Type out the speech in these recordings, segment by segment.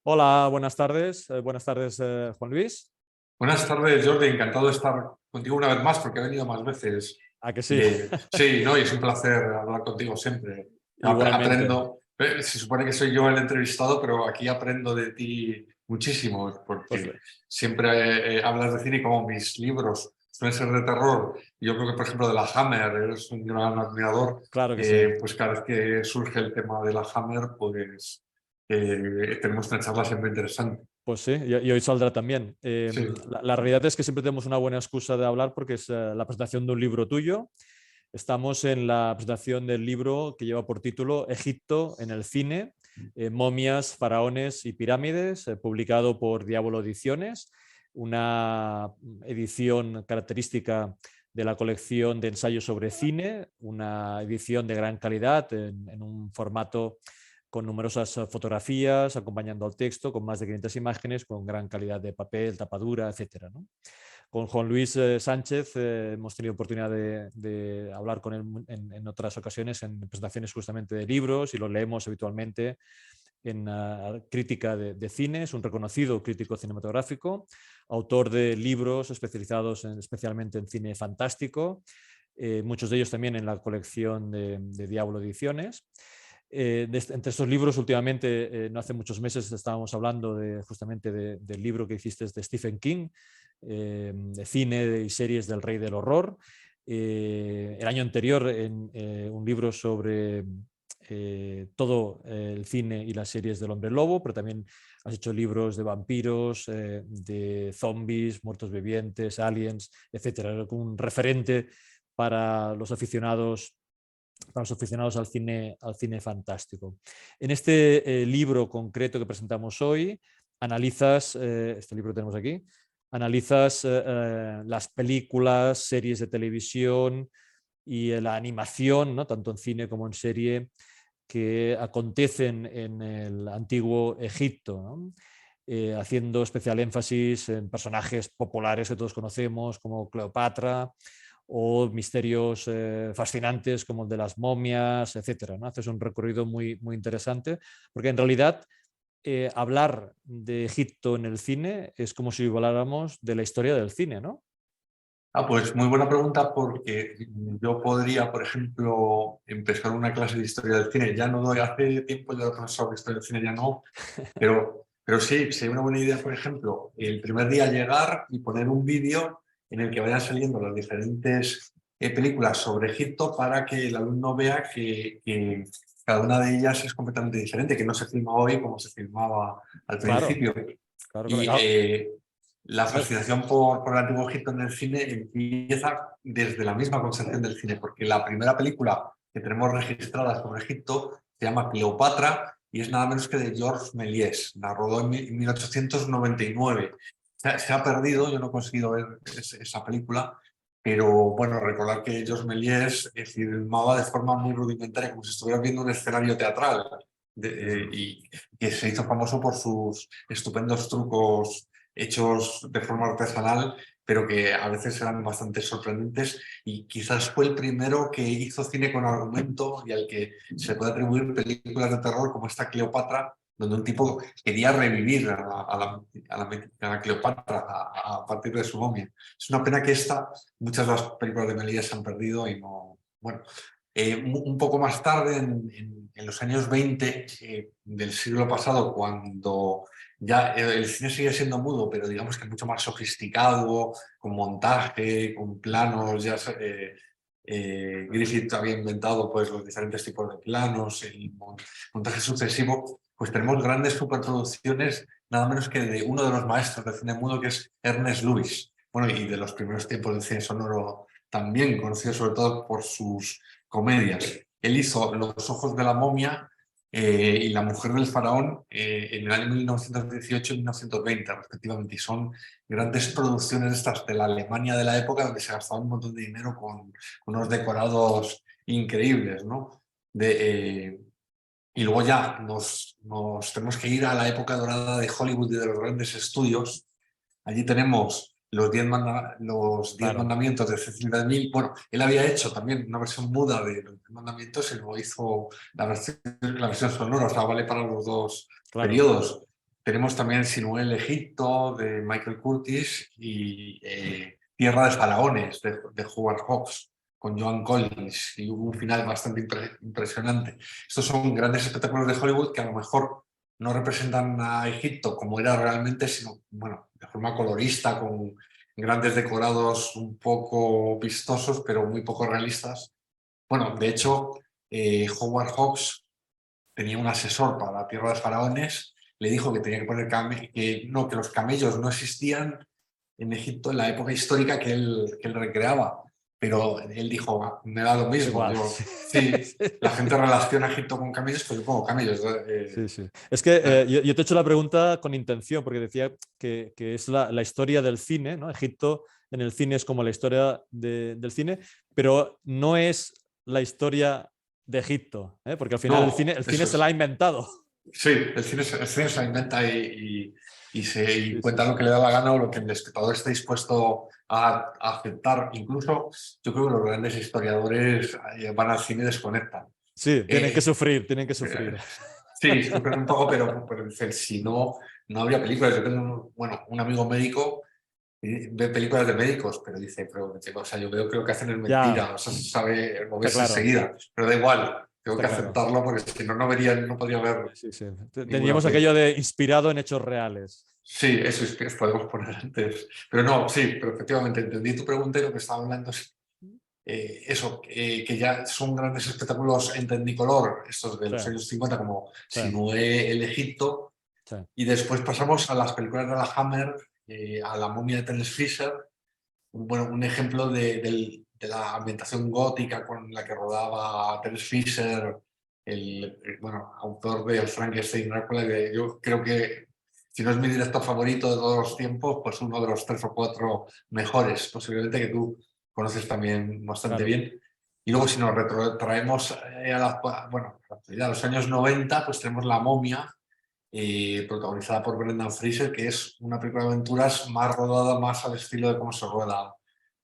Hola, buenas tardes. Juan Luis. Buenas tardes, Jordi. Encantado de estar contigo una vez más porque he venido más veces. ¿A que sí? Sí, ¿no? Y es un placer hablar contigo siempre. Igualmente. Aprendo, se supone que soy yo el entrevistado, pero aquí aprendo de ti muchísimo Pues porque siempre hablas de cine y como mis libros suelen ser de terror. Yo creo que, por ejemplo, de la Hammer, eres un gran admirador. claro que sí. Pues cada vez que surge el tema de la Hammer, pues tenemos una charla siempre interesante. Pues sí, y hoy saldrá también. Sí. La realidad es que siempre tenemos una buena excusa de hablar porque es la presentación de un libro tuyo. Estamos en la presentación del libro que lleva por título Egipto en el cine, momias, faraones y pirámides, publicado por Diablo Ediciones, una edición característica de la colección de ensayos sobre cine, una edición de gran calidad en un formato con numerosas fotografías acompañando al texto, con más de 500 imágenes, con gran calidad de papel, tapadura, etcétera, ¿no? Con Juan Luis Sánchez hemos tenido oportunidad de hablar con él en otras ocasiones en presentaciones justamente de libros y lo leemos habitualmente en crítica de cine. Es un reconocido crítico cinematográfico, autor de libros especializados especialmente en cine fantástico, muchos de ellos también en la colección de Diablo Ediciones. Entre estos libros, últimamente, no hace muchos meses estábamos hablando justamente del libro que hiciste de Stephen King, de cine y series del Rey del Horror. El año anterior, en un libro sobre todo el cine y las series del Hombre Lobo, pero también has hecho libros de vampiros, de zombies, muertos vivientes, aliens, etcétera. Un referente para los aficionados al cine fantástico. En este libro concreto que presentamos hoy, analizas, este libro que tenemos aquí, analizas las películas, series de televisión y la animación, ¿no? Tanto en cine como en serie, que acontecen en el antiguo Egipto, ¿no? Haciendo especial énfasis en personajes populares que todos conocemos, como Cleopatra, o misterios fascinantes como el de las momias, etcétera, ¿no? Haces un recorrido muy interesante, porque en realidad hablar de Egipto en el cine es como si habláramos de la historia del cine, ¿no? Pues muy buena pregunta porque yo podría, por ejemplo, empezar una clase de historia del cine. Ya no doy, hace tiempo ya he profesor de historia del cine, ya no, pero sí, sería una buena idea, por ejemplo, el primer día llegar y poner un vídeo en el que vayan saliendo las diferentes películas sobre Egipto para que el alumno vea que cada una de ellas es completamente diferente, que no se filma hoy como se filmaba al Claro, principio. claro, Y claro. la A ver, fascinación por el antiguo Egipto en el cine empieza desde la misma concepción del cine, porque la primera película que tenemos registrada sobre Egipto se llama Cleopatra y es nada menos que de Georges Méliès. La rodó en 1899. Se ha perdido, yo no he conseguido ver esa película, pero bueno, recordar que Georges Méliès filmaba de forma muy rudimentaria, como si estuviera viendo un escenario teatral, y que se hizo famoso por sus estupendos trucos hechos de forma artesanal, pero que a veces eran bastante sorprendentes y quizás fue el primero que hizo cine con argumento y al que se puede atribuir películas de terror como esta Cleopatra, donde un tipo quería revivir a la Cleopatra a partir de su momia. Es una pena que muchas de las películas de Melilla se han perdido y no... Bueno, un poco más tarde, en los años 20 del siglo pasado, cuando ya el cine sigue siendo mudo, pero digamos que mucho más sofisticado, con montaje, con planos. Griffith había inventado pues, los diferentes tipos de planos, el montaje sucesivo. Pues tenemos grandes superproducciones, nada menos que de uno de los maestros del cine mudo, que es Ernest Lewis. Bueno, y de los primeros tiempos del cine sonoro también, conocido sobre todo por sus comedias. Él hizo Los ojos de la momia y La mujer del faraón en el año 1918 y 1920, respectivamente. Y son grandes producciones estas de la Alemania de la época donde se gastaba un montón de dinero con unos decorados increíbles, ¿no? Y luego ya nos tenemos que ir a la época dorada de Hollywood y de los grandes estudios. Allí tenemos los diez claro, mandamientos de Cecil B. DeMille. Bueno, él había hecho también una versión muda de los 10 mandamientos y luego hizo la versión sonora, o sea, vale para los dos claro. periodos. Tenemos también Sinué el Egipto, de Michael Curtis, y Tierra de Faraones, de Howard Hawks, con Joan Collins, y hubo un final bastante impresionante. Estos son grandes espectáculos de Hollywood que a lo mejor no representan a Egipto como era realmente, sino, bueno, de forma colorista, con grandes decorados un poco vistosos, pero muy poco realistas. Bueno, de hecho, Howard Hawks tenía un asesor para la Tierra de Faraones, le dijo que tenía que poner que los camellos no existían en Egipto en la época histórica que él recreaba. Pero él dijo, "Ah, me da lo Es mismo". igual. Digo, sí, la gente relaciona Egipto con camellos, pues yo pongo camellos. Sí, sí. Es que yo te he hecho la pregunta con intención, porque decía que es la historia del cine, ¿no? Egipto en el cine es como la historia del cine, pero no es la historia de Egipto, ¿eh? Porque al final No, el cine eso se la ha es. inventado. Sí, el cine se inventa y Sí, sí, cuenta lo sí. que le da la gana o lo que el espectador esté dispuesto a aceptar. Incluso yo creo que los grandes historiadores van al cine y desconectan. Sí, tienen que Eh, sufrir, tienen que eh, sufrir. sí, sufren un poco, pero dicen, si no, no habría películas. Yo tengo un amigo médico y ve películas de médicos, pero dice, o sea, yo veo que lo que hacen es Ya, mentira, o sea, lo está ves claro, enseguida, pero da igual, tengo está que claro. aceptarlo porque si no, no vería, no podría ver Sí, sí. ninguna Tendríamos aquello película. de inspirado en hechos reales. Sí, eso es que podemos poner antes. Pero no, sí, pero efectivamente entendí tu pregunta y lo que estaba hablando es eso, que ya son grandes espectáculos en Technicolor, estos de Sí, los años 50 como sí, Sinué el Egipto, sí. y después pasamos a las películas de la Hammer, a La momia de Terence Fisher, bueno, un ejemplo de la ambientación gótica con la que rodaba Terence Fisher, bueno, autor de Frankenstein Drácula, que yo creo que, si no es mi director favorito de todos los tiempos, pues uno de los 3 o 4 mejores, posiblemente, que tú conoces también bastante Claro. bien. Y luego, si nos retrotraemos bueno, a la actualidad, a los años 90, pues tenemos La momia, protagonizada por Brendan Fraser, que es una película de aventuras más rodada, más al estilo de cómo se rueda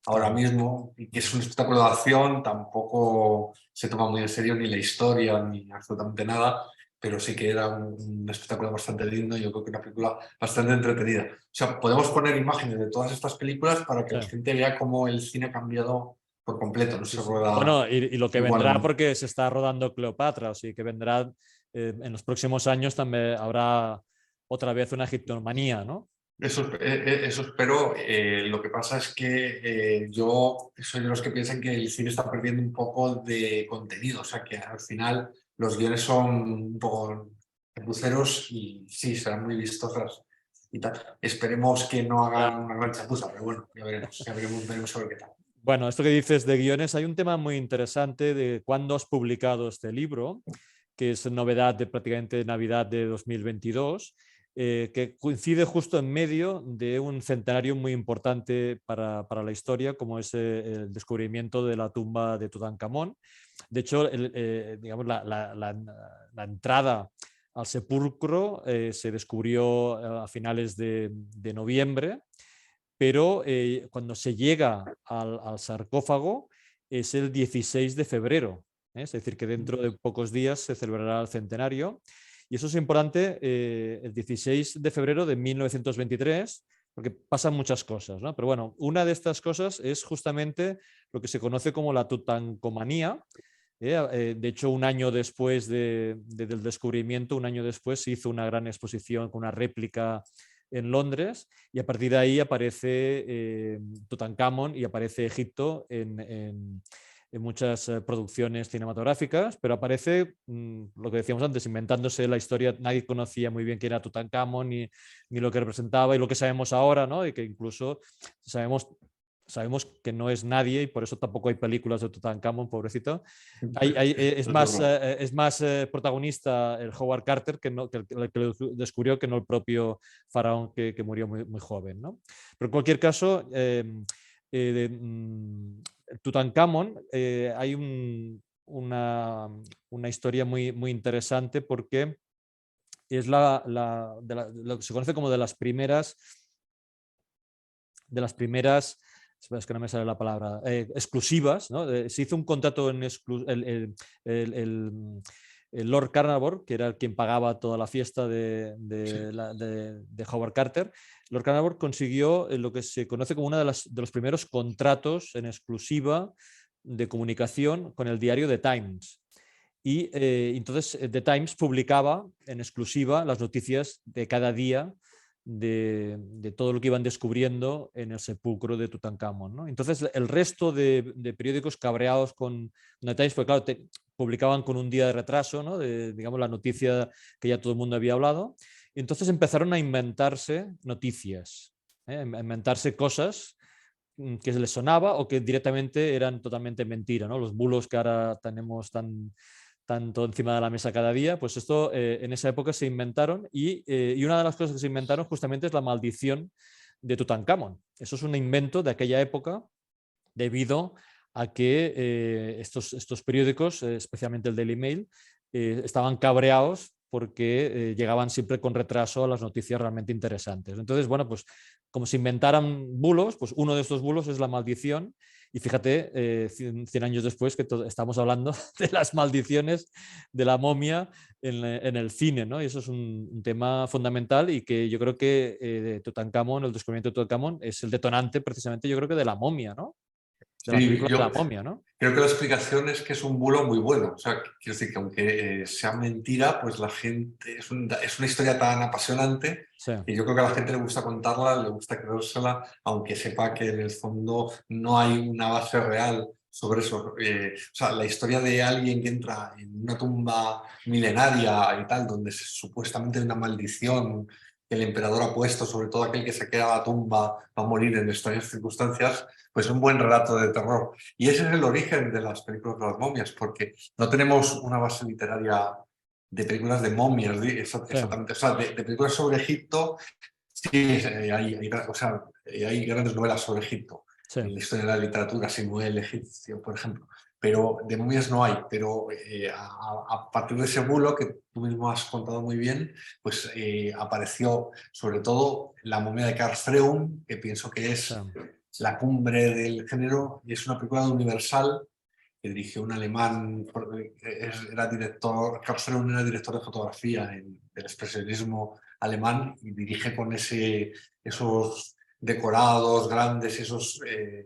ahora Claro. mismo, y que es Ujú. un espectáculo de acción, tampoco se toma muy en serio ni la historia ni absolutamente nada, pero sí que era un espectáculo bastante lindo y yo creo que una película bastante entretenida. O sea, podemos poner imágenes de todas estas películas para que Sí, la gente vea cómo el cine ha cambiado por completo, no sí, se sí. rueda Bueno, y lo que vendrá igual. porque se está rodando Cleopatra, o sea, que vendrá en los próximos años también habrá otra vez una egiptomanía, ¿no? Eso espero. Lo que pasa es que yo soy de los que piensan que el cine está perdiendo un poco de contenido, o sea que al final los guiones son un poco chapuceros y sí, serán muy vistosas y tal. Esperemos que no Ya. hagan una gran chapuza, pero bueno, veremos a ver qué tal. Bueno, esto que dices de guiones, hay un tema muy interesante de cuándo has publicado este libro, que es novedad de prácticamente Navidad de 2022, que coincide justo en medio de un centenario muy importante para la historia, como es el descubrimiento de la tumba de Tutankamón. De hecho, digamos, la entrada al sepulcro se descubrió a finales de noviembre, pero cuando se llega al sarcófago es el 16 de febrero, ¿eh? Es decir, que dentro de pocos días se celebrará el centenario. Y eso es importante, el 16 de febrero de 1923, porque pasan muchas cosas, ¿no? Pero bueno, una de estas cosas es justamente lo que se conoce como la tutancomanía. De hecho, un año después del descubrimiento, un año después se hizo una gran exposición con una réplica en Londres y a partir de ahí aparece Tutankamón y aparece Egipto en muchas producciones cinematográficas, pero aparece, lo que decíamos antes, inventándose la historia. Nadie conocía muy bien quién era Tutankamón ni lo que representaba y lo que sabemos ahora, ¿no? Y que incluso sabemos que no es nadie y por eso tampoco hay películas de Tutankamón, pobrecito. Es Es más, verdad. protagonista el Howard Carter el que lo descubrió que no el propio faraón que murió muy joven, ¿no? Pero en cualquier caso, Tutankamón, hay una historia muy interesante porque es lo que se conoce como de las primeras, es que no me sale la palabra, exclusivas, ¿no? Se hizo un contrato en Lord Carnarvon, que era el quien pagaba toda la fiesta de Howard Carter. Lord Carnarvon consiguió lo que se conoce como uno de los primeros contratos en exclusiva de comunicación con el diario The Times. Y entonces The Times publicaba en exclusiva las noticias de cada día de todo lo que iban descubriendo en el sepulcro de Tutankamón, ¿no? Entonces el resto de periódicos cabreados con The Times, pues claro, publicaban con un día de retraso, ¿no? Digamos, la noticia que ya todo el mundo había hablado. Y entonces empezaron a inventarse noticias, a inventarse cosas que les sonaba o que directamente eran totalmente mentira, ¿no? Los bulos que ahora tenemos tanto encima de la mesa cada día, pues esto en esa época se inventaron y una de las cosas que se inventaron justamente es la maldición de Tutankamón. Eso es un invento de aquella época debido a que estos periódicos, especialmente el Daily Mail, estaban cabreados porque llegaban siempre con retraso a las noticias realmente interesantes. Entonces, bueno, pues como se inventaran bulos, pues uno de estos bulos es la maldición. Y fíjate, 100 años después que estamos hablando de las maldiciones de la momia en el cine, ¿no? Y eso es un tema fundamental y que yo creo que Tutankamón, el descubrimiento de Tutankamón, es el detonante precisamente, yo creo que de la momia, ¿no? De la Sí, película de la yo momia, ¿no? creo que la explicación es que es un bulo muy bueno. O sea, quiero decir que aunque sea mentira, pues la gente es una historia tan apasionante Sí, que yo creo que a la gente le gusta contarla, le gusta creérsela, aunque sepa que en el fondo no hay una base real sobre eso. O sea, la historia de alguien que entra en una tumba milenaria y tal, donde supuestamente hay una maldición que el emperador ha puesto sobre todo aquel que se queda a la tumba va a morir en extrañas circunstancias, pues es un buen relato de terror. Y ese es el origen de las películas de las momias, porque no tenemos una base literaria de películas de momias, sí, exactamente. O sea, de películas sobre Egipto, sí, o sea, hay grandes novelas sobre Egipto, sí. en la historia de la literatura, Simuel egipcio, por ejemplo. Pero de momias no hay. Pero a partir de ese bulo que tú mismo has contado muy bien, pues apareció sobre todo la momia de Karl Freund, que pienso que Sí. es la cumbre del género, y es una película de Universal que dirigió un alemán, era director, Karl Freund era director de fotografía del expresionismo alemán y dirige con esos decorados grandes, esos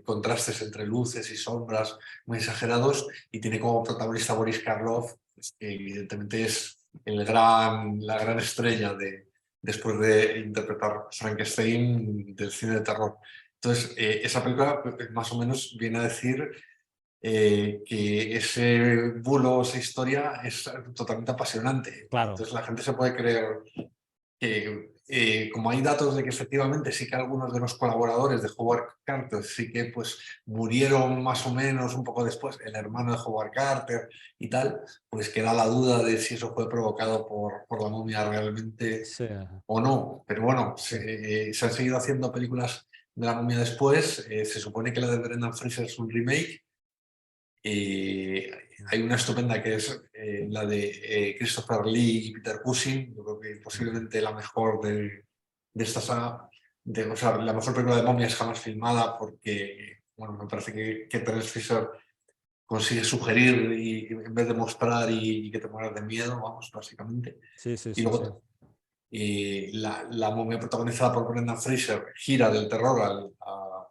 contrastes entre luces y sombras muy exagerados, y tiene como protagonista Boris Karloff, que evidentemente es la gran estrella después de interpretar Frankenstein del cine de terror. Entonces, esa película más o menos viene a decir que ese bulo, esa historia es totalmente apasionante. Claro, Entonces la gente se puede creer que, como hay datos de que efectivamente sí que algunos de los colaboradores de Howard Carter sí que pues murieron más o menos un poco después, el hermano de Howard Carter y tal, pues queda la duda de si eso fue provocado por la momia realmente sí, o no. Pero bueno, sí, se han seguido haciendo películas de la momia después. Se supone que la de Brendan Fraser es un remake. Hay una estupenda que es la de Christopher Lee y Peter Cushing. Yo creo que posiblemente la mejor de esta saga. O sea, la mejor película de momias jamás filmada, porque bueno, me parece que Terence Fisher consigue sugerir y en vez de mostrar y que te mueras de miedo, vamos, básicamente. sí, sí, Y sí, sí. luego la momia protagonizada por Brendan Fraser gira del terror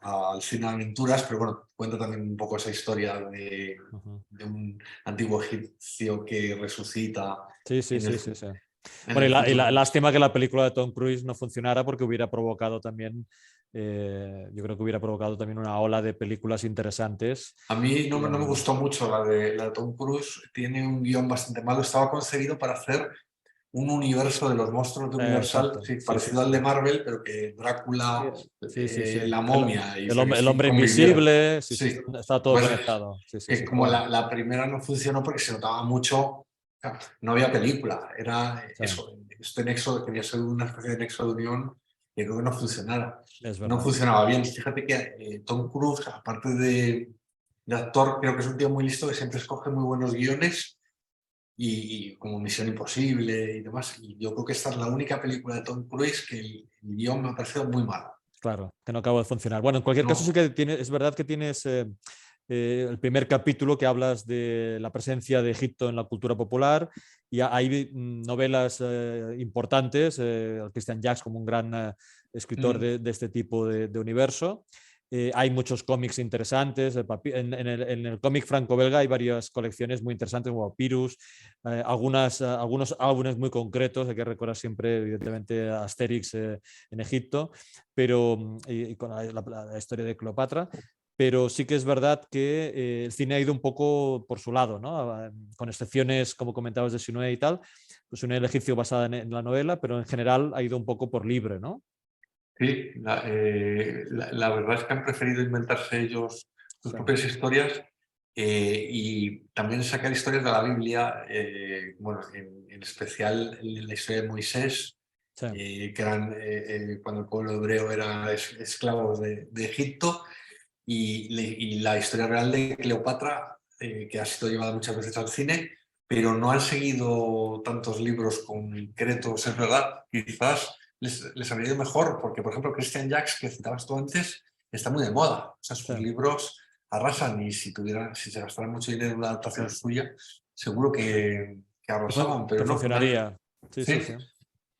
al cine de aventuras, pero bueno, cuenta también un poco esa historia Ujú. de un antiguo egipcio que resucita Sí, sí, en el, sí, sí, sí. en Bueno, el y la futuro. lástima que la película de Tom Cruise no funcionara porque hubiera provocado también, yo creo que hubiera provocado también una ola de películas interesantes. A mí no me Eh, gustó mucho la de Tom Cruise, tiene un guión bastante malo, estaba concebido para hacer un universo de los monstruos de Universal, exacto, sí, sí, sí, parecido al sí. de Marvel, pero que Sí, Drácula, sí, sí, sí. la momia y El Frankenstein hombre convivieran. invisible, sí, sí, Sí, está todo pues conectado. Sí, sí, sí, que pero como bueno. la primera no funcionó porque se notaba mucho, no había película, era Sí, eso, este nexo, quería ser una especie de nexo de unión y creo que no funcionara. es No verdad. funcionaba bien. Fíjate que Tom Cruise, aparte de actor, creo que es un tío muy listo que siempre escoge muy buenos guiones y como Misión Imposible y demás. Y yo creo que esta es la única película de Tom Cruise que el guión me ha parecido muy malo. Claro, que no acabo de funcionar. Bueno, en cualquier caso sí No, que es verdad que tienes el primer capítulo que hablas de la presencia de Egipto en la cultura popular y hay novelas importantes, Christian Jacques como un gran escritor de este tipo de universo. Hay muchos cómics interesantes. En el cómic franco-belga hay varias colecciones muy interesantes, como Pyrrhus, algunos álbumes muy concretos. Hay que recordar siempre, evidentemente, a Asterix en Egipto, pero y con la historia de Cleopatra. Pero sí que es verdad que el cine ha ido un poco por su lado, ¿no? Con excepciones, como comentabas, de Sinué y tal, pues un egipcio basada en la novela, pero en general ha ido un poco por libre, ¿no? Sí, la verdad es que han preferido inventarse ellos sus Sí. propias historias y también sacar historias de la Biblia, bueno, en especial la historia de Moisés, Sí. que eran cuando el pueblo hebreo era esclavos de Egipto, y la historia real de Cleopatra, que ha sido llevada muchas veces al cine, pero no han seguido tantos libros concretos, es verdad, quizás les habría ido mejor, porque por ejemplo Christian Jacques, que citabas tú antes, está muy de moda, o sea, sus Sí. libros arrasan y si se gastaran mucho dinero en una adaptación suya, seguro que arrasaban, Que pero no, funcionaría. Sí, sí, sí, sí.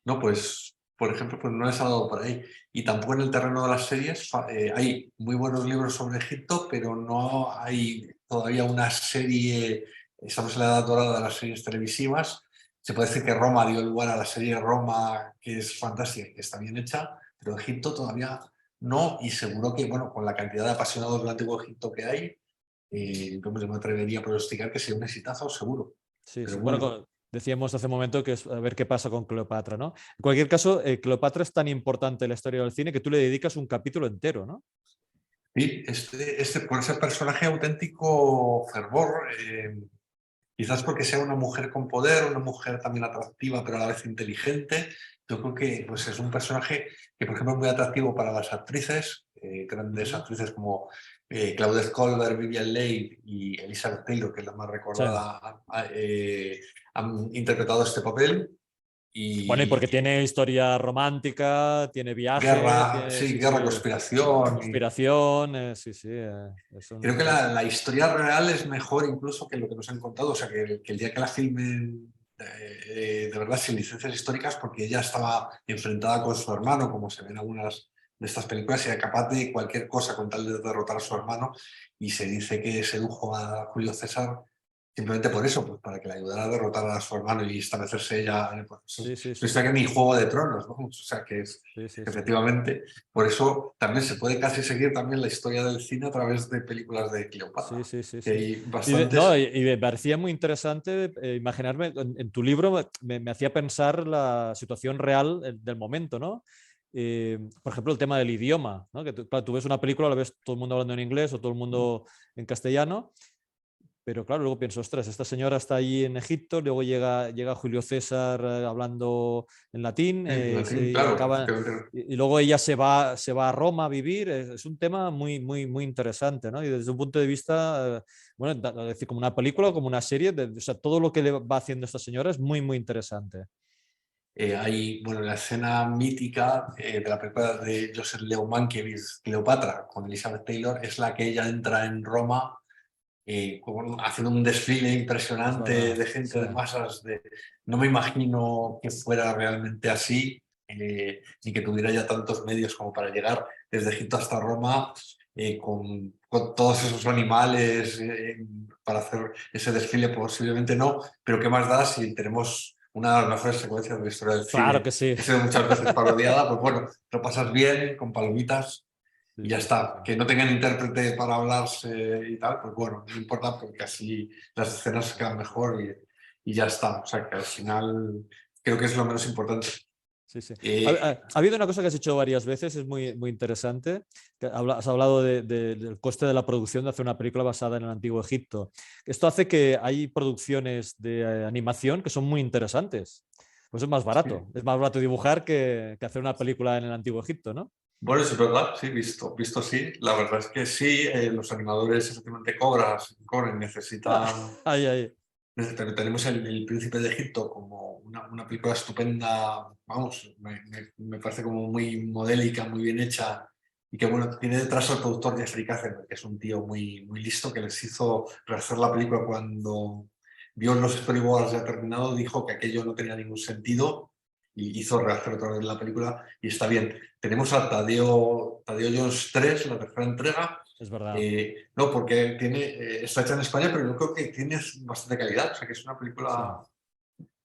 no, pues, por ejemplo, pues no les ha dado por ahí. Y tampoco en el terreno de las series hay muy buenos libros sobre Egipto, pero no hay todavía una serie, estamos en la edad dorada de las series televisivas. Se puede decir que Roma dio lugar a la serie Roma, que es fantástica y que está bien hecha, pero Egipto todavía no, y seguro que, bueno, con la cantidad de apasionados del Antiguo Egipto que hay, yo me atrevería a pronosticar que sea un exitazo, seguro. Sí, Pero sí. Bueno, bueno. decíamos hace un momento que es a ver qué pasa con Cleopatra, ¿no? En cualquier caso, Cleopatra es tan importante en la historia del cine que tú le dedicas un capítulo entero, ¿no? Sí, por ese personaje auténtico fervor, quizás porque sea una mujer con poder, una mujer también atractiva, pero a la vez inteligente. Yo creo que pues, es un personaje que, por ejemplo, es muy atractivo para las actrices, grandes actrices como Claudette Colbert, Vivian Leigh y Elizabeth Taylor, que es la más Sí. recordada, han interpretado este papel. Bueno, y Y porque tiene historia romántica, tiene viaje, guerra, sí, sí, guerra, sí, conspiración. conspiración, sí, sí. Es Creo que es- la historia real es mejor incluso que lo que nos han contado. O sea, que el día que la filmen, de verdad, sin licencias históricas, porque ella estaba enfrentada con su hermano, como se ven en algunas de estas películas, y era capaz de cualquier cosa con tal de derrotar a su hermano. Y se dice que sedujo a Julio César simplemente por eso, pues para que le ayudara a derrotar a su hermano y establecerse ella. Pues, Sí, sí, no sí. está que ni Juego de Tronos, ¿no? O sea, que es Sí, sí, sí. efectivamente. Por eso también se puede casi seguir también la historia del cine a través de películas de Sí, Cleopatra, sí, sí, que sí. hay No, bastantes. y me parecía muy interesante imaginarme, en tu libro me hacía pensar la situación real del momento, ¿no? Por ejemplo, el tema del idioma, ¿no? Que claro, tú ves una película, lo ves todo el mundo hablando en inglés o todo el mundo en castellano, pero claro, luego pienso, ostras, esta señora está allí en Egipto, luego llega Julio César hablando en latín En latín, y claro, acaba... efectivamente. Y luego ella se va a Roma a vivir. Es un tema muy, muy, muy interesante, ¿no? Y desde un punto de vista, bueno, es decir, como una película o como una serie, o sea, todo lo que le va haciendo esta señora es muy, muy interesante. Hay, bueno, la escena mítica de la película de Joseph Leo Mankiewicz, Cleopatra, con Elizabeth Taylor, es la que ella entra en Roma haciendo un desfile Es impresionante verdad, de gente, sí. de masas. No me imagino que fuera realmente así, ni que tuviera ya tantos medios como para llegar desde Egipto hasta Roma con todos esos animales para hacer ese desfile, posiblemente no, pero qué más da si tenemos una de las mejores secuencias de la historia del Claro cine, que sí. que ha sido muchas veces parodiada, pues bueno, lo pasas bien, con palomitas y Sí, ya sí, sí, está. sí. Que no tengan intérprete para hablarse y tal, pues bueno, no importa porque así las escenas se quedan mejor y ya está. O sea que al final creo que es lo menos importante. Sí, sí. Eh, Ha habido una cosa que has hecho varias veces, es muy, muy interesante. Que has hablado del coste de la producción de hacer una película basada en el Antiguo Egipto. Esto hace que hay producciones de animación que son muy interesantes. Pues es más barato dibujar que hacer una película en el Antiguo Egipto, ¿no? bueno, eso es verdad, sí, visto sí. La verdad es que sí, los animadores efectivamente cobran, necesitan. Ay, ay. Tenemos el Príncipe de Egipto como una película estupenda, vamos, me parece como muy modélica, muy bien hecha y que bueno, tiene detrás al productor Jeffrey Katzenberg, que es un tío muy, muy listo que les hizo rehacer la película cuando vio los storyboards ya terminado, dijo que aquello no tenía ningún sentido y hizo rehacer otra vez la película y está bien. Tenemos a Tadeo Jones 3, la tercera entrega. Es verdad. No, porque está hecha en España, pero yo creo que tiene bastante calidad. O sea, que es una Sí, película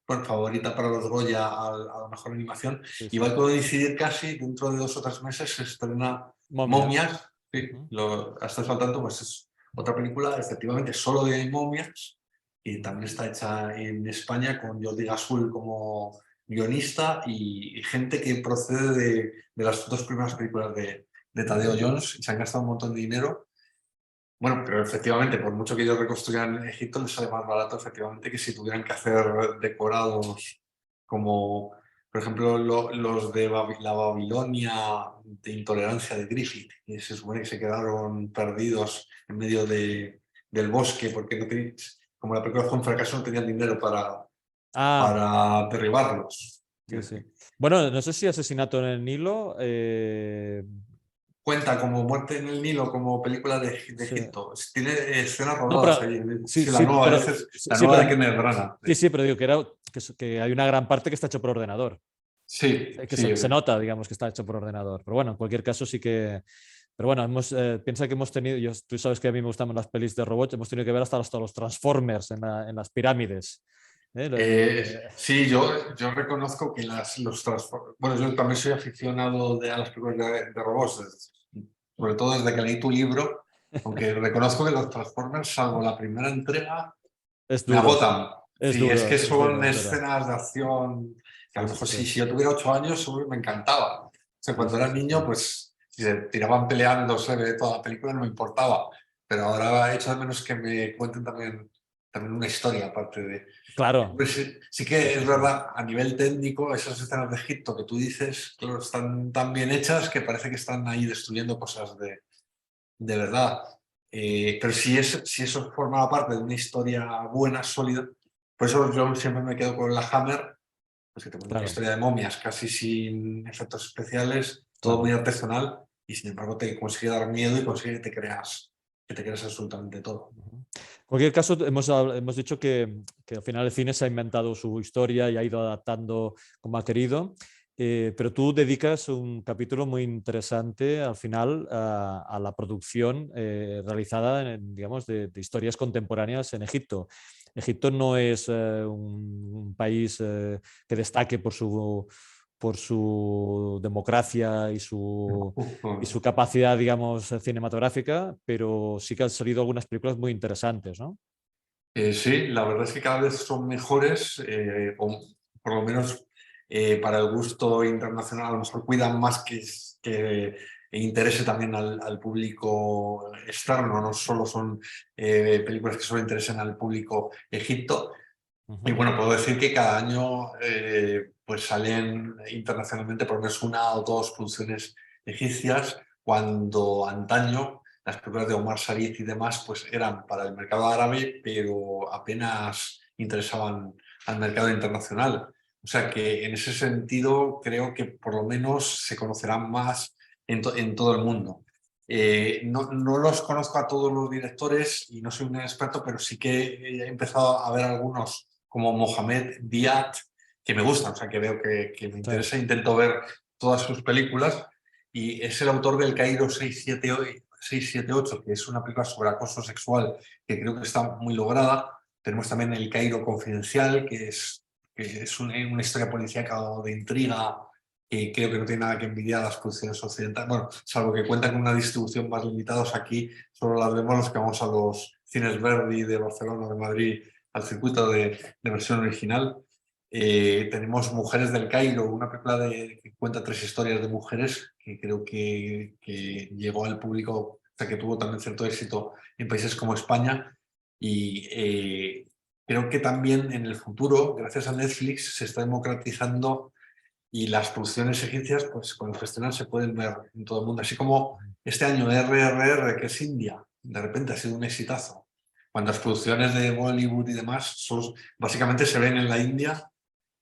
favorita para los Goya a la mejor animación. sí, Y sí. va a coincidir casi, dentro de 2 o 3 meses, se estrena Momias. Momias. Sí, Ujú. estás al tanto, pues es otra película, efectivamente, solo de momias. Y también está hecha en España con Jordi Gasul como guionista y gente que procede de las 2 primeras películas de Tadeo Jones y se han gastado un montón de dinero. Bueno, pero efectivamente, por mucho que ellos reconstruyan Egipto, les sale más barato efectivamente que si tuvieran que hacer decorados como, por ejemplo, los de la Babilonia de intolerancia de Griffith, que se supone que se quedaron perdidos en medio del bosque porque no tenían, como la película fue un fracaso, no tenían dinero Ah, para derribarlos. sí, sí. Bueno, no sé si Asesinato en el Nilo. Cuenta como Muerte en el Nilo, como película de Sí. Egipto. Tiene escenas No, rodadas pero allí. sí, Sí, la sí, nueva, pero esa es sí, la sí, nueva de pero Kenneth Branagh. sí, sí, pero digo que, que hay una gran parte que está hecho por ordenador. Sí, Que sí. se nota, digamos, que está hecho por ordenador. Pero bueno, en cualquier caso sí que... Pero bueno, piensa que hemos tenido, tú sabes que a mí me gustan las pelis de robots, hemos tenido que ver hasta los Transformers en las pirámides. ¿Eh? Sí, yo reconozco que bueno, yo también soy aficionado a las películas de robots, sobre todo desde que leí tu libro, aunque reconozco que los Transformers, salvo la primera entrega, Es me duro, agotan. Sí, es que es son duro, es duro. escenas de acción que a Sí, lo sí, mejor sí. si yo tuviera 8 años seguro que me encantaba. O sea, Sí, cuando sí, era sí, sí. niño, pues si se tiraban peleándose de toda la película no me importaba. Pero ahora he hecho de menos que me cuenten también una historia aparte de... Claro. Pues sí, sí Sí, que sí, es sí. verdad, a nivel técnico, esas escenas de Egipto que tú dices, claro, están tan bien hechas que parece que están ahí destruyendo cosas de verdad. Pero si eso formaba parte de una historia buena, sólida, por eso yo siempre me quedo con la Hammer, pues que te cuenta una Claro, historia de momias casi sin efectos especiales, todo muy claro. artesanal, y sin embargo te consigue dar miedo y consigue que te creas absolutamente todo. Ujú. En cualquier caso, hemos dicho que al final el cine se ha inventado su historia y ha ido adaptando como ha querido, pero tú dedicas un capítulo muy interesante al final a la producción realizada, digamos, de historias contemporáneas en Egipto. Egipto no es un país que destaque por su democracia y su capacidad, digamos, cinematográfica, pero sí que han salido algunas películas muy interesantes, ¿no? Sí, la verdad es que cada vez son mejores, o por lo menos para el gusto internacional, a lo mejor cuidan más que interese también al público externo, no solo son películas que solo interesen al público Egipto. Y Ujú. bueno, puedo decir que cada año pues salen internacionalmente por lo menos 1 o 2 producciones egipcias, cuando antaño las películas de Omar Sharif y demás pues eran para el mercado árabe, pero apenas interesaban al mercado internacional. O sea que en ese sentido creo que por lo menos se conocerán más en todo el mundo. No los conozco a todos los directores y no soy un experto, pero sí que he empezado a ver algunos como Mohamed Diat, que me gustan, o sea, que veo que me Sí. interesa, intento ver todas sus películas, y es el autor del Cairo 678, que es una película sobre acoso sexual que creo que está muy lograda. Tenemos también El Cairo Confidencial, que es una historia policíaca o de intriga que creo que no tiene nada que envidiar a las producciones occidentales. Bueno, salvo que cuentan con una distribución más limitada, aquí solo las vemos los que vamos a los cines Verdi de Barcelona, de Madrid, al circuito de versión original. Tenemos Mujeres del Cairo, una película que cuenta 3 historias de mujeres que creo que llegó al público, o sea, que tuvo también cierto éxito en países como España. Y creo que también en el futuro, gracias a Netflix, se está democratizando y las producciones egipcias, pues con el festival se pueden ver en todo el mundo. Así como este año RRR, que es India, de repente ha sido un exitazo. Cuando las producciones de Bollywood y demás básicamente se ven en la India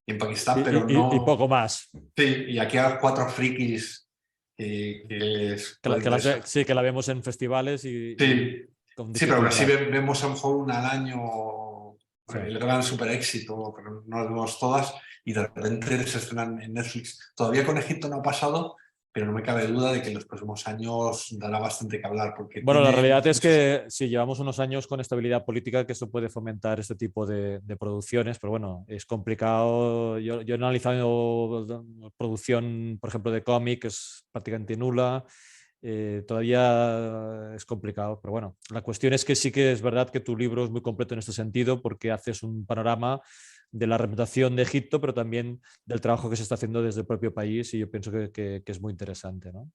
y en Pakistán, pero Y no... poco más. Sí, y aquí hay 4 frikis que les puede interesar. Sí, que la vemos en festivales y Sí, con sí, pero aún así dificultad. vemos a lo mejor una al año, el gran super éxito, pero no las vemos todas, y de repente se estrenan en Netflix. Todavía con Egipto no ha pasado, pero no me cabe duda de que en los próximos años dará bastante que hablar, porque Bueno, la tiene realidad es muchos... que si llevamos unos años con estabilidad política, que eso puede fomentar este tipo de producciones, pero bueno, es complicado. Yo he analizado producción, por ejemplo, de cómic, es prácticamente nula. Todavía es complicado, pero bueno, la cuestión es que sí que es verdad que tu libro es muy completo en este sentido porque haces un panorama de la representación de Egipto, pero también del trabajo que se está haciendo desde el propio país y yo pienso que es muy interesante, ¿no?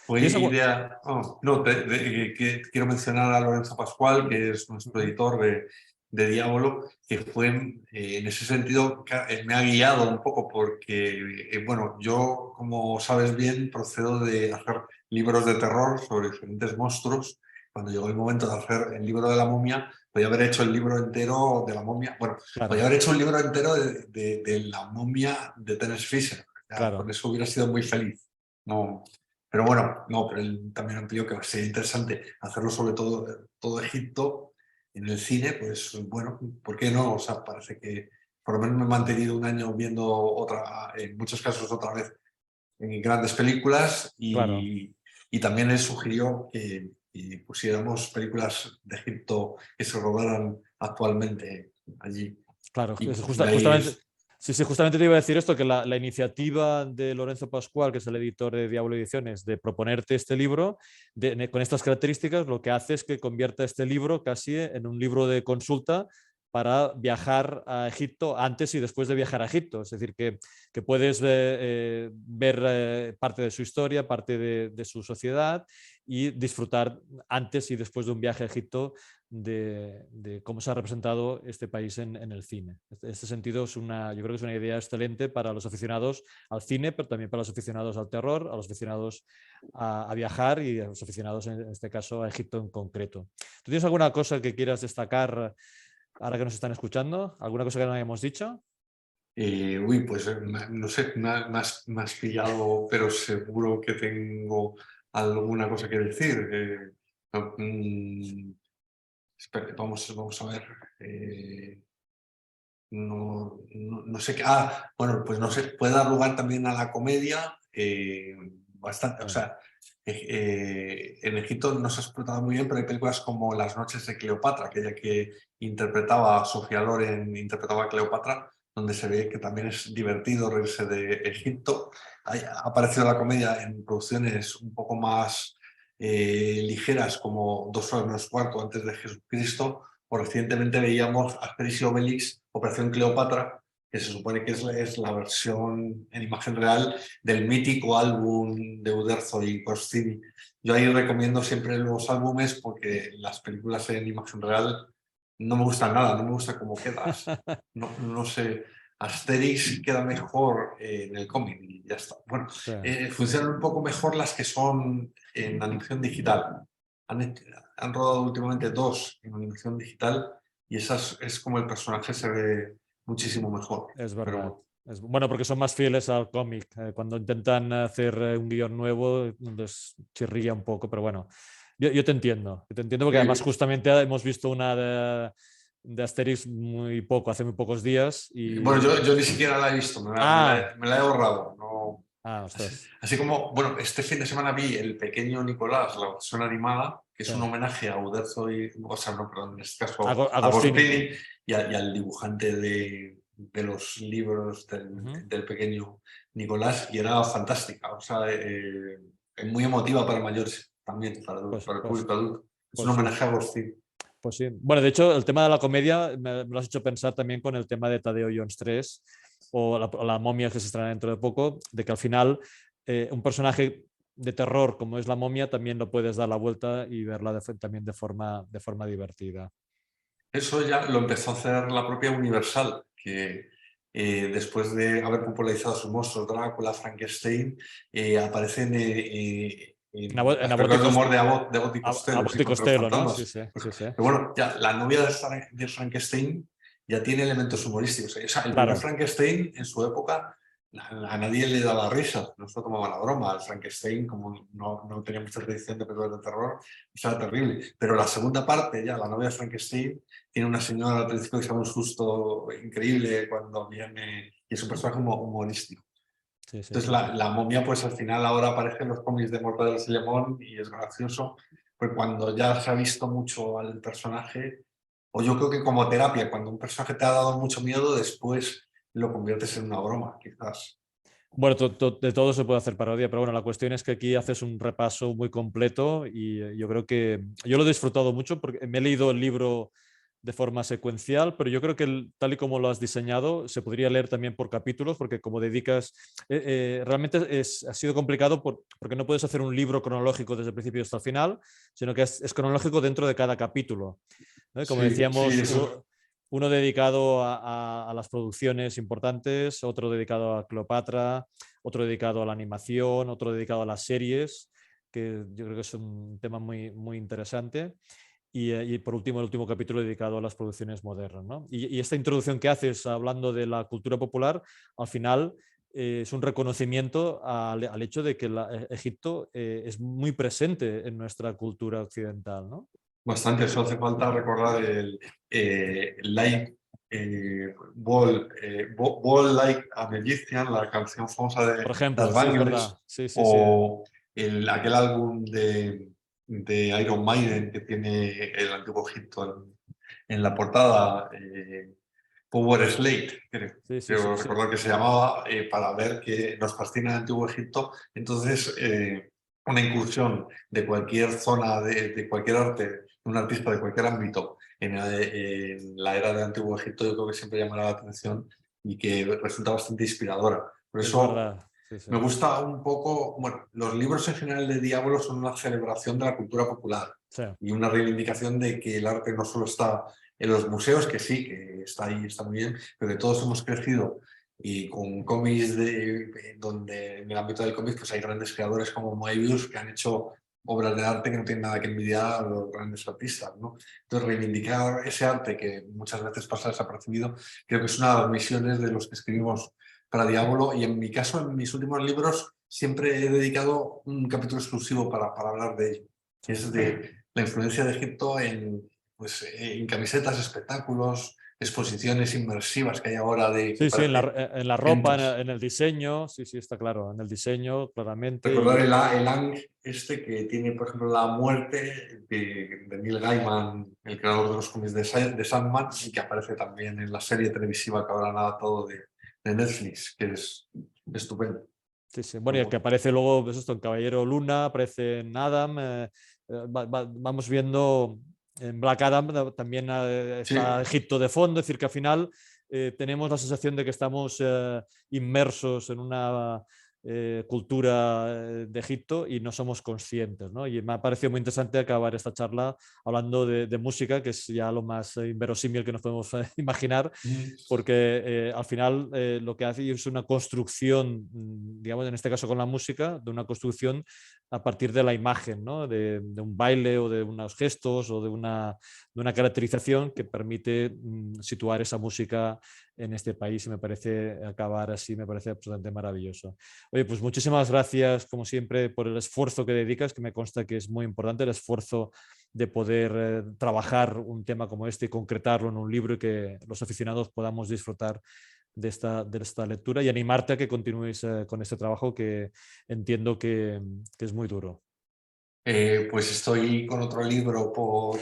Fue ¿Tienes algo? idea... oh, no, que quiero mencionar a Lorenzo Pascual, que es nuestro editor de Diablo, que fue, en ese sentido, me ha guiado un poco porque, bueno, yo, como sabes bien, procedo de hacer libros de terror sobre diferentes monstruos. Cuando llegó el momento de hacer el libro de la momia, podía haber hecho el libro entero de la momia. Bueno, podía Claro, haber hecho un libro entero de la momia de Terence Fisher. Ya, con claro. eso hubiera sido muy feliz. No, pero bueno, no, pero él también amplió que sería interesante hacerlo sobre todo Egipto en el cine, pues bueno, ¿por qué no? O sea, parece que por lo menos me he mantenido un año viendo otra, en muchos casos otra vez, en grandes películas Claro, y también él sugirió que pusiéramos películas de Egipto que se rodaran actualmente allí. claro. Y de ahí Justamente, es... sí, sí, justamente te iba a decir esto, que la iniciativa de Lorenzo Pascual, que es el editor de Diablo Ediciones, de proponerte este libro con estas características, lo que hace es que convierta este libro casi en un libro de consulta para viajar a Egipto antes y después de viajar a Egipto. Es decir, que puedes ver parte de su historia, parte de su sociedad y disfrutar antes y después de un viaje a Egipto de cómo se ha representado este país en el cine. En este sentido, yo creo que es una idea excelente para los aficionados al cine, pero también para los aficionados al terror, a los aficionados a viajar y a los aficionados, en este caso, a Egipto en concreto. ¿Tú tienes alguna cosa que quieras destacar ahora que nos están escuchando? ¿Alguna cosa que no hayamos dicho? Uy, pues no sé, me has pillado, pero seguro que tengo alguna cosa que decir. No, espera, vamos a ver. No sé qué. Ah, bueno, pues no sé, puede dar lugar también a la comedia. Bastante, o Sí. sea, en Egipto no se ha explotado muy bien, pero hay películas como Las noches de Cleopatra, aquella que interpretaba Sofía Loren, interpretaba a Cleopatra, donde se ve que también es divertido reírse de Egipto. Ha aparecido la comedia en producciones un poco más ligeras, como Dos horas menos cuarto antes de Jesucristo, o recientemente veíamos Asterix y Obelix, Operación Cleopatra, que se supone que es la versión en imagen real del mítico álbum de Uderzo y Goscinny. Yo ahí recomiendo siempre los álbumes porque las películas en imagen real no me gustan nada, no me gusta cómo quedas. No sé, Asterix queda mejor en el cómic y ya está. Bueno, Sí. funcionan un poco mejor las que son en animación digital. Han, han rodado últimamente dos en animación digital y esas es como el personaje se ve muchísimo mejor. Es verdad. Pero Bueno, porque son más fieles al cómic. Cuando intentan hacer un guión nuevo, les chirría un poco, pero bueno, yo te entiendo. Yo te entiendo porque además justamente hemos visto una de Asterix muy poco, hace muy pocos dídías. bueno, Y... yo ni siquiera la he visto, Ah, me la he ahorrado. No. Así, ostras. así como, bueno, este fin de semana vi El pequeño Nicolás, la versión animada, que es Sí. un homenaje a Uderzo y, o sea, no, perdón, en este caso a Agostini. Agostini y al dibujante de los libros Ujú. del pequeño Nicolás, y era fantástica, o sea, es muy emotiva para mayores también, Pues, para el pues, público adulto. Es un pues sí. homenaje a Agostini. Pues sí. Bueno, de hecho, el tema de la comedia me lo has hecho pensar también con el tema de Tadeo Jones 3 o la momia que se estrena dentro de poco, de que al final un personaje de terror como es la momia también lo puedes dar la vuelta y verla también de forma divertida. Eso ya lo empezó a hacer la propia Universal, que después de haber popularizado sus monstruos, Drácula, Frankenstein, aparecen en En las películas de humor de Abbott y Costello, Abbott sí, y contra los Costello, ¿no? Sí, fantasmas. sí, sí, sí. Pero bueno, ya la novia de Frankenstein ya tiene elementos humorísticos. O sea, el primer Claro, Frankenstein en su época a nadie le daba risa, no se lo tomaba la broma. El Frankenstein, como no tenía mucha tradición de películas de terror, eso era terrible. Pero la segunda parte, ya, la novia de Frankenstein, tiene una señora al principio que se da un susto increíble cuando viene, y es un personaje humorístico. Sí, sí. Entonces la momia, pues al final ahora aparece en los cómics de Mortadelo y Filemón y es gracioso, pues cuando ya se ha visto mucho al personaje, o yo creo que como terapia, cuando un personaje te ha dado mucho miedo, después lo conviertes en una broma, quizás. Bueno, de todo se puede hacer parodia, pero bueno, la cuestión es que aquí haces un repaso muy completo y yo creo que yo lo he disfrutado mucho porque me he leído el libro de forma secuencial, pero yo creo que tal y como lo has diseñado se podría leer también por capítulos porque como dedicas, realmente ha sido complicado porque no puedes hacer un libro cronológico desde el principio hasta el final, sino que es cronológico dentro de cada capítulo, ¿no? Como Sí, sí, decíamos, eso. uno dedicado a las producciones importantes, otro dedicado a Cleopatra, otro dedicado a la animación, otro dedicado a las series, que yo creo que es un tema muy, muy interesante. Y por último, el último capítulo dedicado a las producciones modernas, ¿no? Y esta introducción que haces hablando de la cultura popular, al final es un reconocimiento al hecho de que Egipto es muy presente en nuestra cultura occidental, ¿no? Bastante, eso hace falta recordar el Like Ball, Ball Like an Egyptian, la canción famosa de Por ejemplo, las sí, es Bangles, verdad. Sí, sí, sí. o aquel álbum de Iron Maiden que tiene el Antiguo Egipto en la portada, Power Slate, Sí, sí, sí, creo sí. recordar que se llamaba, para ver que nos fascina el Antiguo Egipto. Entonces, una incursión de cualquier zona, de cualquier arte, de un artista de cualquier ámbito en la era del Antiguo Egipto, yo creo que siempre llamará la atención y que resulta bastante inspiradora. Por Es eso verdad. Sí, sí. me gusta un poco, bueno, los libros en general de Diablo son una celebración de la cultura popular Sí. y una reivindicación de que el arte no solo está en los museos, que sí, que está ahí, está muy bien, pero que todos hemos crecido y con cómics donde en el ámbito del cómic pues hay grandes creadores como Moebius que han hecho obras de arte que no tienen nada que envidiar a los grandes artistas, ¿no? Entonces reivindicar ese arte que muchas veces pasa desapercibido, creo que es una de las misiones de los que escribimos para Diablo, y en mi caso, en mis últimos libros, siempre he dedicado un capítulo exclusivo para hablar de ello, que Sí. es de la influencia de Egipto pues, en camisetas, espectáculos, exposiciones inmersivas que hay ahora de que Sí, sí, parecen en la ropa, centros. en el diseño, sí, sí, está claro, en el diseño, claramente. Recordar el Ang este que tiene, por ejemplo, la muerte de Neil Gaiman, el creador de los cómics de Sandman, y que aparece también en la serie televisiva que ahora han adaptado de Netflix, que es estupendo. Sí, sí. Muy Bueno, y el que bueno. aparece luego, pues esto, en Caballero Luna, aparece en Adam. Vamos viendo en Black Adam también está Sí, Egipto de fondo, es decir, que al final tenemos la sensación de que estamos inmersos en una cultura de Egipto y no somos conscientes, ¿no? Y me ha parecido muy interesante acabar esta charla hablando de música, que es ya lo más inverosímil que nos podemos imaginar, mm, porque al final lo que hace es una construcción, digamos, en este caso con la música, de una construcción a partir de la imagen, ¿no? De un baile o de unos gestos o de una caracterización que permite situar esa música en este país, y me parece acabar así, me parece absolutamente maravilloso. Oye, pues muchísimas gracias, como siempre, por el esfuerzo que dedicas, que me consta que es muy importante, el esfuerzo de poder trabajar un tema como este y concretarlo en un libro y que los aficionados podamos disfrutar de esta lectura, y animarte a que continúes con este trabajo que entiendo que es muy duro. pues estoy con otro libro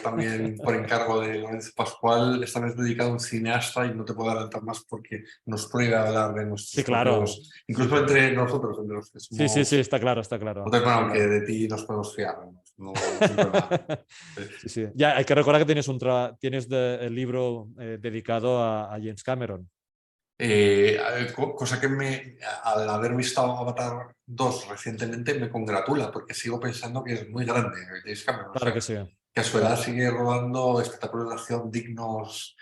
también por encargo de Lorenzo Pascual, esta vez dedicado a un cineasta y no te puedo adelantar más porque nos prohíbe hablar de Sí, nuestros claro. propios, Sí, incluso entre nosotros, entre los que sí, sí, sí, somos. está claro, está claro. Entonces, bueno, Está aunque claro. de ti nos podemos fiar, no sin problema. Sí, sí. Ya hay que recordar que tienes, tienes el libro dedicado a James Cameron. Cosa que al haber visto Avatar 2 recientemente me congratula, porque sigo pensando que es muy grande James Cameron. O Claro sea, que sí. que a su edad Claro, sigue rodando espectáculos de acción dignos.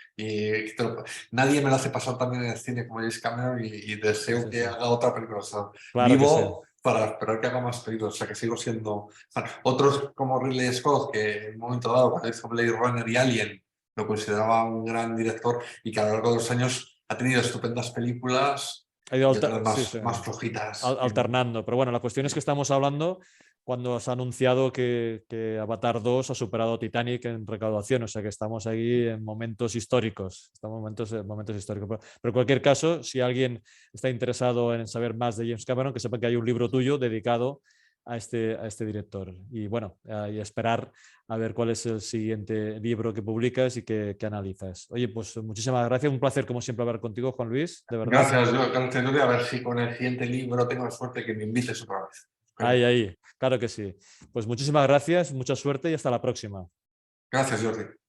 Nadie me lo hace pasar también en el cine como James Cameron y sí, deseo sí, que sí. haga otra película. O sea, Claro que sí. vivo para esperar que haga más películas. O sea, que sigo siendo. Bueno, otros como Ridley Scott, que en un momento dado, cuando hizo Blade Runner y Alien, lo consideraba un gran director y que a lo largo de los años ha tenido estupendas películas. Ha ido y otras sí, sí, más flojitas. alternando. Pero bueno, la cuestión es que estamos hablando cuando se ha anunciado que Avatar 2 ha superado Titanic en recaudación, o sea que estamos ahí en momentos históricos, estamos en momentos históricos. Pero en cualquier caso, si alguien está interesado en saber más de James Cameron, que sepa que hay un libro tuyo dedicado a este director. Y bueno, y esperar a ver cuál es el siguiente libro que publicas y que analizas. Oye, pues muchísimas gracias, un placer como siempre hablar contigo, Juan Luis, de verdad. Gracias, Jordi. A ver si con el siguiente libro tengo la suerte que me invites otra vez. Ahí, claro que sí. Pues muchísimas gracias, mucha suerte y hasta la próxima. Gracias, Jordi.